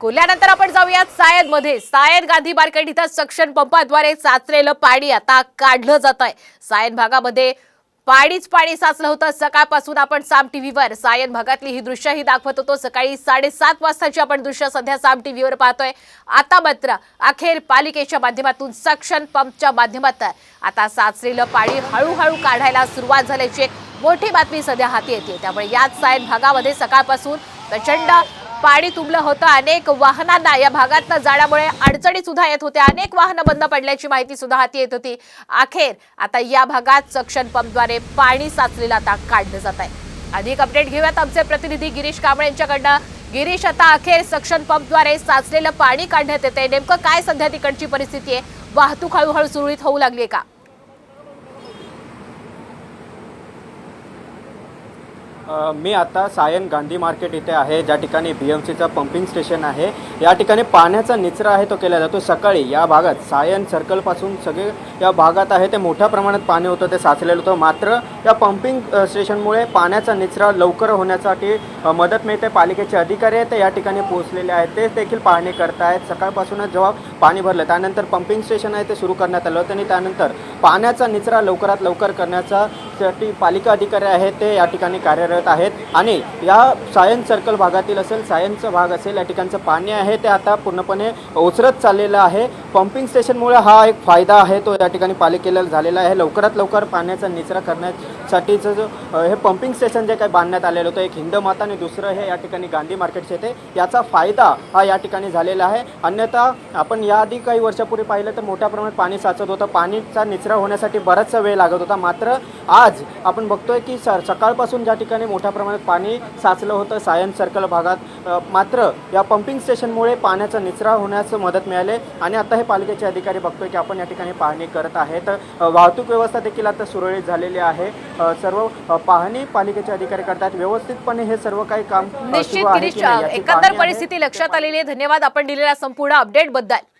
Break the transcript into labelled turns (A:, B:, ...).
A: कोल्ह्यानंतर आपण जाऊयात सायन मध्ये। सायन गांधी मार्केट इथं सक्शन पंपाद्वारे साचलेलं पाणी आता काढलं जात आहे। सायन भागामध्ये पाणी साचलं होतं। सकाळपासून आपण साम टीव्हीवर सायन भागातली ही दृश्यही दाखवत होतो। सकाळी 7:30 वाजताची आपण दृश्य सध्या साम टीव्हीवर पाहतोय। आता मात्र अखेर पालिकेच्या माध्यमातून सक्शन पंपच्या माध्यमातून आता साचलेलं पाणी हळूहळू काढायला सुरुवात झाल्याची एक मोठी बातमी सध्या हाती येते। त्यामुळे याच सायन भागामध्ये सकाळपासून प्रचंड पाणी तुंबलं होतं। अनेक वाहनांना या भागातून जाण्यामुळे अडचणी सुद्धा येत होत्या। अनेक वाहनं बंद पडल्याची माहिती सुद्धा हाती येत होती। अखेर आता या भागात सक्शन पंपद्वारे पाणी साचलेलं आता काढलं जात आहे। अधिक अपडेट घेऊयात आमचे प्रतिनिधी गिरीश कांबळे यांच्याकडनं। गिरीश, आता अखेर सक्शन पंपद्वारे साचलेलं पाणी काढण्यात येते, नेमकं काय सध्या तिकडची परिस्थिती आहे? वाहतूक हळूहळू सुरळीत होऊ लागली आहे का?
B: मी आता सायन गांधी मार्केट इथे आहे, ज्या ठिकाणी बीएमसीचं पंपिंग स्टेशन आहे। या ठिकाणी पाण्याचा निचरा आहे तो केला जातो। सकाळी या भागात सायन सर्कलपासून सगळे या भागात आहे ते मोठ्या प्रमाणात पाणी होतं, ते साचलेलं होतं। मात्र या पंपिंग स्टेशनमुळे पाण्याचा निचरा लवकर होण्यासाठी मदत मिळते। पालिकेचे अधिकारी आहेत ते या ठिकाणी पोहोचलेले आहेत, ते देखील पाहणी करतायत। सकाळपासूनच जेव्हा पाणी भरलं त्यानंतर पंपिंग स्टेशन आहे ते सुरू करण्यात आलं होतं आणि त्यानंतर पाण्याचा निचरा लवकरात लवकर करण्यासाठी पालिका अधिकारी आहेत ते या ठिकाणी कार्यरत आहेत। आणि या सायन सर्कल भागातील असेल, सायनचा भाग असेल, या ठिकाणचं पाणी आहे ते आता पूर्णपणे ओसरत चाललेलं आहे। पंपिंग स्टेशनमुळे हा एक फायदा आहे तो या ठिकाणी पालिकेला झालेला आहे। लवकरात लवकर पाण्याचा निचरा करण्यासाठीचं जो हे पंपिंग स्टेशन जे काही बांधण्यात आलेलं होतं, एक हिंदमाता आणि दुसरं हे या ठिकाणी गांधी मार्केटचे येते, याचा फायदा हा या ठिकाणी झालेला आहे। अन्यथा आपण याआधी काही वर्षापूर्वी पाहिलं तर मोठ्या प्रमाणात पाणी साचत होतं, पाणीचा निचरा होण्यासाठी बराचसा वेळ लागत होता। मात्र आज आपण बघतोय की सकाळपासून ज्या ठिकाणी मोठ्या प्रमाणात पाणी साचलं होतं सायन सर्कल भागात, मात्र या पंपिंग स्टेशनमुळे पाण्याचा निचरा होण्यास मदत मिळाली। आणि आता हे पालिकेचे अधिकारी बघतोय की आपण या ठिकाणी पाहणी करत आहेत। वाहतूक व्यवस्था देखील आता सुरळीत झालेली आहे। सर्व पाहणी पालिकेचे अधिकारी करतात, व्यवस्थितपणे हे सर्व काही काम
A: निश्चित गिरीश, एकंदर परिस्थिती लक्षात आलेली आहे। धन्यवाद आपण दिलेल्या संपूर्ण अपडेट बद्दल।